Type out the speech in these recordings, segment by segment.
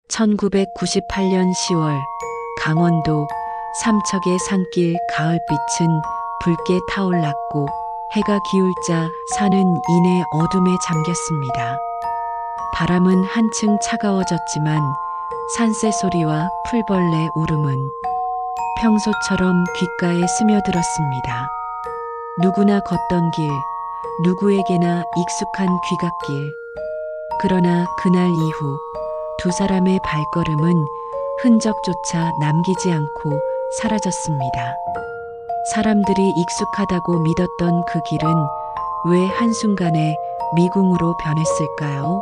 1998년 10월 강원도 삼척의 산길 가을빛은 붉게 타올랐고 해가 기울자 산은 이내 어둠에 잠겼습니다. 바람은 한층 차가워졌지만 산새 소리와 풀벌레 울음은 평소처럼 귓가에 스며들었습니다. 누구나 걷던 길, 누구에게나 익숙한 귀갓길. 그러나 그날 이후 두 사람의 발걸음은 흔적조차 남기지 않고 사라졌습니다. 사람들이 익숙하다고 믿었던 그 길은 왜 한순간에 미궁으로 변했을까요?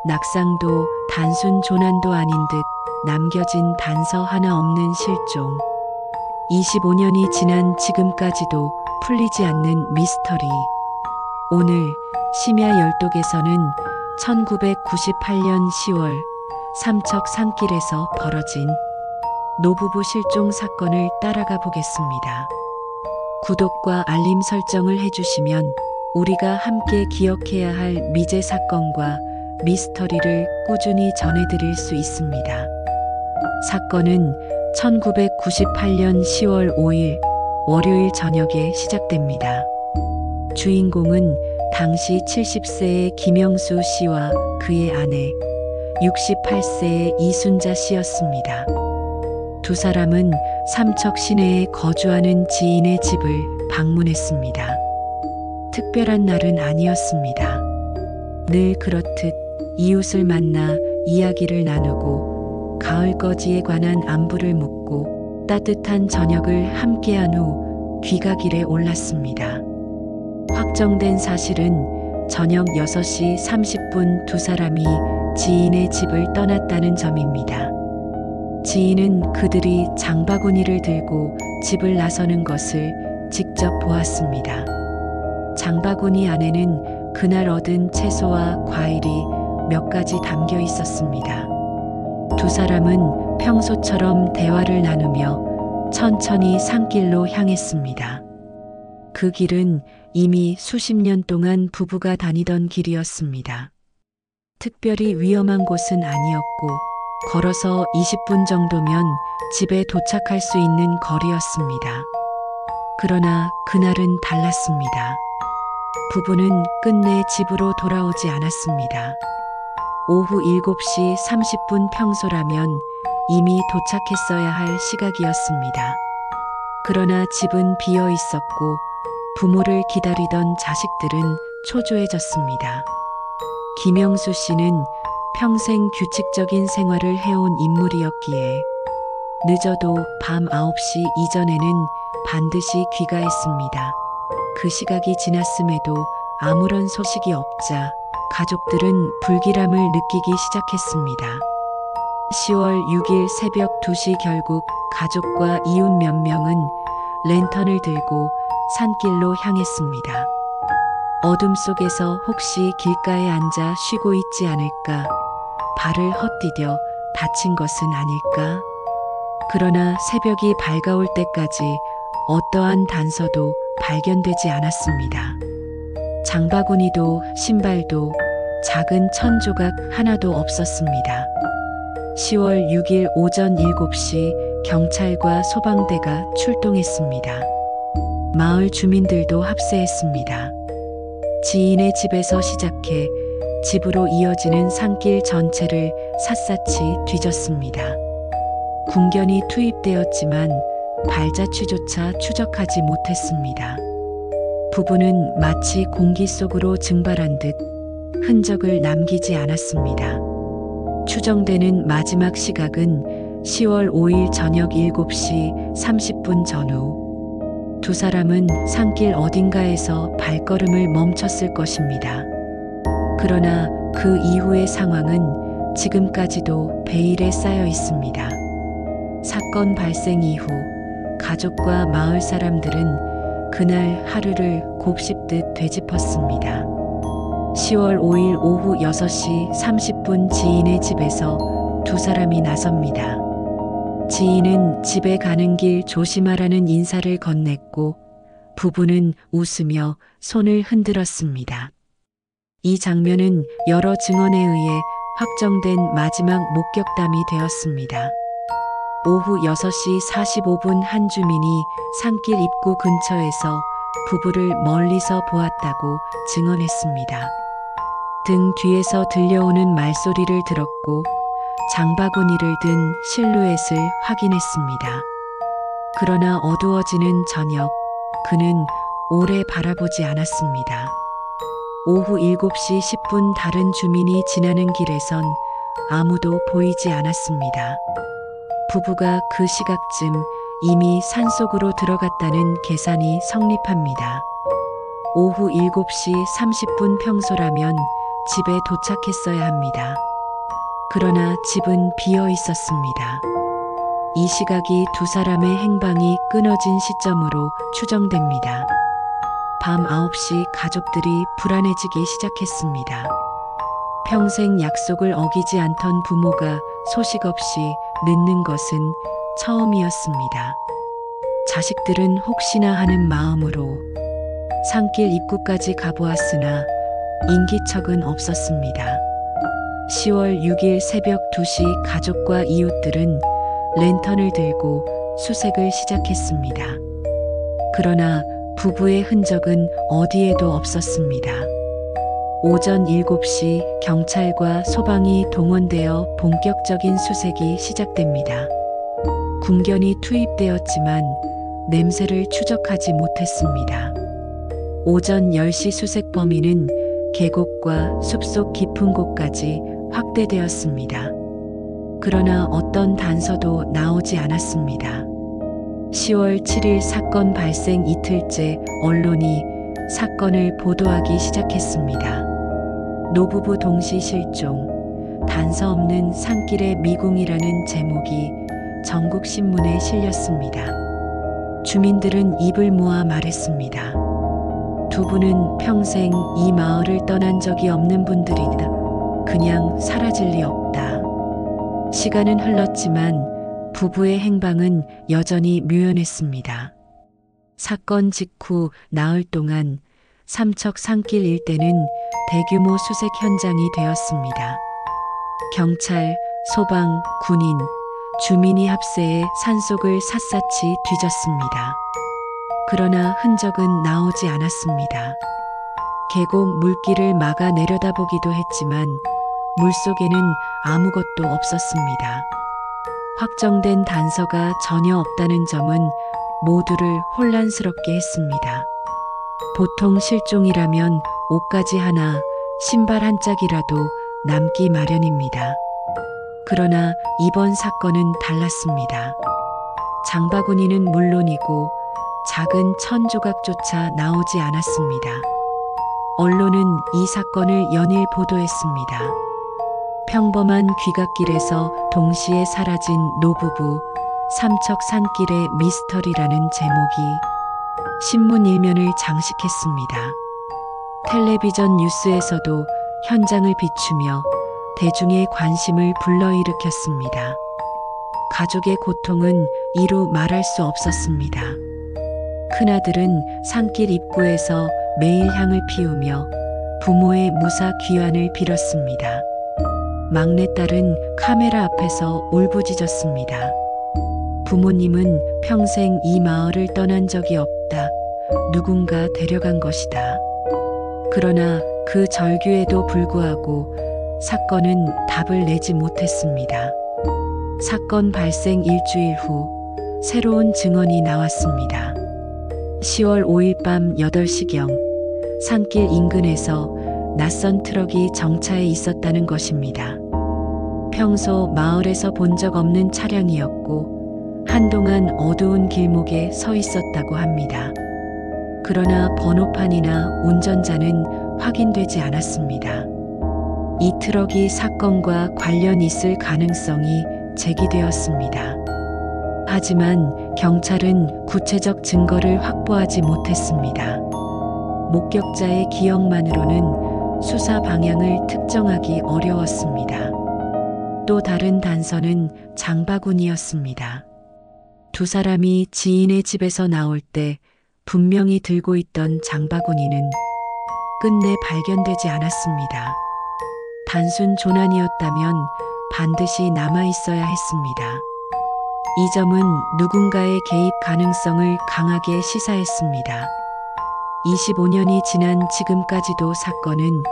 낙상도 단순 조난도 아닌 듯 남겨진 단서 하나 없는 실종. 25년이 지난 지금까지도 풀리지 않는 미스터리. 오늘 심야 열독에서는 1998년 10월 삼척 산길에서 벌어진 노부부 실종 사건을 따라가 보겠습니다. 구독과 알림 설정을 해주시면 우리가 함께 기억해야 할 미제 사건과 미스터리를 꾸준히 전해드릴 수 있습니다. 사건은 1998년 10월 5일 월요일 저녁에 시작됩니다. 주인공은 당시 70세의 김영수 씨와 그의 아내 68세의 이순자 씨였습니다. 두 사람은 삼척 시내에 거주하는 지인의 집을 방문했습니다. 특별한 날은 아니었습니다. 늘 그렇듯 이웃을 만나 이야기를 나누고 가을거지에 관한 안부를 묻고 따뜻한 저녁을 함께한 후 귀가길에 올랐습니다. 확정된 사실은 저녁 6시 30분 두 사람이 지인의 집을 떠났다는 점입니다. 지인은 그들이 장바구니를 들고 집을 나서는 것을 직접 보았습니다. 장바구니 안에는 그날 얻은 채소와 과일이 몇 가지 담겨 있었습니다. 두 사람은 평소처럼 대화를 나누며 천천히 산길로 향했습니다. 그 길은 이미 수십 년 동안 부부가 다니던 길이었습니다. 특별히 위험한 곳은 아니었고 걸어서 20분 정도면 집에 도착할 수 있는 거리였습니다. 그러나 그날은 달랐습니다. 부부는 끝내 집으로 돌아오지 않았습니다. 오후 7시 30분 평소라면 이미 도착했어야 할 시각이었습니다. 그러나 집은 비어 있었고 부모를 기다리던 자식들은 초조해졌습니다. 김영수 씨는 평생 규칙적인 생활을 해온 인물이었기에 늦어도 밤 9시 이전에는 반드시 귀가했습니다. 그 시각이 지났음에도 아무런 소식이 없자 가족들은 불길함을 느끼기 시작했습니다. 10월 6일 새벽 2시 결국 가족과 이웃 몇 명은 랜턴을 들고 산길로 향했습니다. 어둠 속에서 혹시 길가에 앉아 쉬고 있지 않을까, 발을 헛디뎌 다친 것은 아닐까. 그러나 새벽이 밝아올 때까지 어떠한 단서도 발견되지 않았습니다. 장바구니도 신발도 작은 천 조각 하나도 없었습니다. 10월 6일 오전 7시 경찰과 소방대가 출동했습니다. 마을 주민들도 합세했습니다. 지인의 집에서 시작해 집으로 이어지는 산길 전체를 샅샅이 뒤졌습니다. 군견이 투입되었지만 발자취조차 추적하지 못했습니다. 부부는 마치 공기 속으로 증발한 듯 흔적을 남기지 않았습니다. 추정되는 마지막 시각은 10월 5일 저녁 7시 30분 전후. 두 사람은 산길 어딘가에서 발걸음을 멈췄을 것입니다. 그러나 그 이후의 상황은 지금까지도 베일에 쌓여 있습니다. 사건 발생 이후 가족과 마을 사람들은 그날 하루를 곱씹듯 되짚었습니다. 10월 5일 오후 6시 30분 지인의 집에서 두 사람이 나섭니다. 지인은 집에 가는 길 조심하라는 인사를 건넸고 부부는 웃으며 손을 흔들었습니다. 이 장면은 여러 증언에 의해 확정된 마지막 목격담이 되었습니다. 오후 6시 45분 한 주민이 산길 입구 근처에서 부부를 멀리서 보았다고 증언했습니다. 등 뒤에서 들려오는 말소리를 들었고 장바구니를 든 실루엣을 확인했습니다. 그러나 어두워지는 저녁, 그는 오래 바라보지 않았습니다. 오후 7시 10분 다른 주민이 지나는 길에선 아무도 보이지 않았습니다. 부부가 그 시각쯤 이미 산속으로 들어갔다는 계산이 성립합니다. 오후 7시 30분 평소라면 집에 도착했어야 합니다. 그러나 집은 비어 있었습니다. 이 시각이 두 사람의 행방이 끊어진 시점으로 추정됩니다. 밤 9시 가족들이 불안해지기 시작했습니다. 평생 약속을 어기지 않던 부모가 소식 없이 늦는 것은 처음이었습니다. 자식들은 혹시나 하는 마음으로 산길 입구까지 가보았으나 인기척은 없었습니다. 10월 6일 새벽 2시 가족과 이웃들은 랜턴을 들고 수색을 시작했습니다. 그러나 부부의 흔적은 어디에도 없었습니다. 오전 7시 경찰과 소방이 동원되어 본격적인 수색이 시작됩니다. 군견이 투입되었지만 냄새를 추적하지 못했습니다. 오전 10시 수색 범위는 계곡과 숲속 깊은 곳까지 확대되었습니다. 그러나 어떤 단서도 나오지 않았습니다. 10월 7일 사건 발생 이틀째 언론이 사건을 보도하기 시작했습니다. 노부부 동시 실종, 단서 없는 산길의 미궁이라는 제목이 전국 신문에 실렸습니다. 주민들은 입을 모아 말했습니다. 두 분은 평생 이 마을을 떠난 적이 없는 분들이다. 그냥 사라질 리 없다. 시간은 흘렀지만 부부의 행방은 여전히 묘연했습니다. 사건 직후 나흘 동안 삼척 산길 일대는 대규모 수색 현장이 되었습니다. 경찰, 소방, 군인, 주민이 합세해 산속을 샅샅이 뒤졌습니다. 그러나 흔적은 나오지 않았습니다. 계곡 물길을 막아 내려다보기도 했지만 물속에는 아무것도 없었습니다. 확정된 단서가 전혀 없다는 점은 모두를 혼란스럽게 했습니다. 보통 실종이라면 옷가지 하나, 신발 한 짝이라도 남기 마련입니다. 그러나 이번 사건은 달랐습니다. 장바구니는 물론이고 작은 천 조각조차 나오지 않았습니다. 언론은 이 사건을 연일 보도했습니다. 평범한 귀갓길에서 동시에 사라진 노부부, 삼척 산길의 미스터리라는 제목이 신문 일면을 장식했습니다. 텔레비전 뉴스에서도 현장을 비추며 대중의 관심을 불러일으켰습니다. 가족의 고통은 이루 말할 수 없었습니다. 큰아들은 산길 입구에서 매일 향을 피우며 부모의 무사 귀환을 빌었습니다. 막내딸은 카메라 앞에서 울부짖었습니다. 부모님은 평생 이 마을을 떠난 적이 없다. 누군가 데려간 것이다. 그러나 그 절규에도 불구하고 사건은 답을 내지 못했습니다. 사건 발생 일주일 후 새로운 증언이 나왔습니다. 10월 5일 밤 8시경 산길 인근에서 낯선 트럭이 정차해 있었다는 것입니다. 평소 마을에서 본 적 없는 차량이었고 한동안 어두운 길목에 서 있었다고 합니다. 그러나 번호판이나 운전자는 확인되지 않았습니다. 이 트럭이 사건과 관련 있을 가능성이 제기되었습니다. 하지만 경찰은 구체적 증거를 확보하지 못했습니다. 목격자의 기억만으로는 수사 방향을 특정하기 어려웠습니다. 또 다른 단서는 장바구니였습니다. 두 사람이 지인의 집에서 나올 때 분명히 들고 있던 장바구니는 끝내 발견되지 않았습니다. 단순 조난이었다면 반드시 남아있어야 했습니다. 이 점은 누군가의 개입 가능성을 강하게 시사했습니다. 25년이 지난 지금까지도 사건은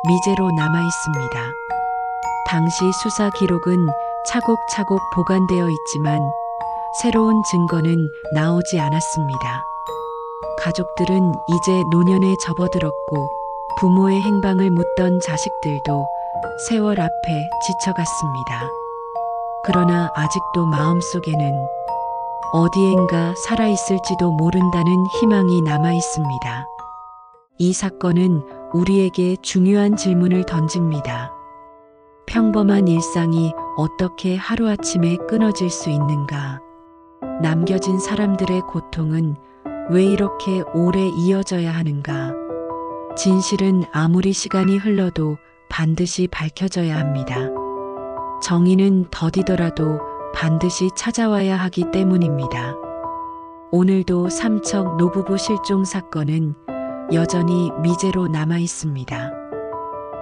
미제로 남아있습니다. 당시 수사 기록은 차곡차곡 보관되어 있지만 새로운 증거는 나오지 않았습니다. 가족들은 이제 노년에 접어들었고 부모의 행방을 묻던 자식들도 세월 앞에 지쳐갔습니다. 그러나 아직도 마음속에는 어디엔가 살아있을지도 모른다는 희망이 남아있습니다. 이 사건은 우리에게 중요한 질문을 던집니다. 평범한 일상이 어떻게 하루아침에 끊어질 수 있는가? 남겨진 사람들의 고통은 왜 이렇게 오래 이어져야 하는가? 진실은 아무리 시간이 흘러도 반드시 밝혀져야 합니다. 정의는 더디더라도 반드시 찾아와야 하기 때문입니다. 오늘도 삼척 노부부 실종 사건은 여전히 미제로 남아 있습니다.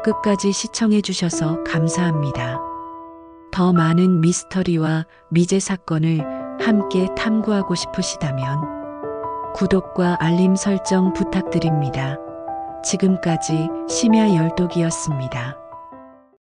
끝까지 시청해 주셔서 감사합니다. 더 많은 미스터리와 미제 사건을 함께 탐구하고 싶으시다면 구독과 알림 설정 부탁드립니다. 지금까지 심야 열독이었습니다.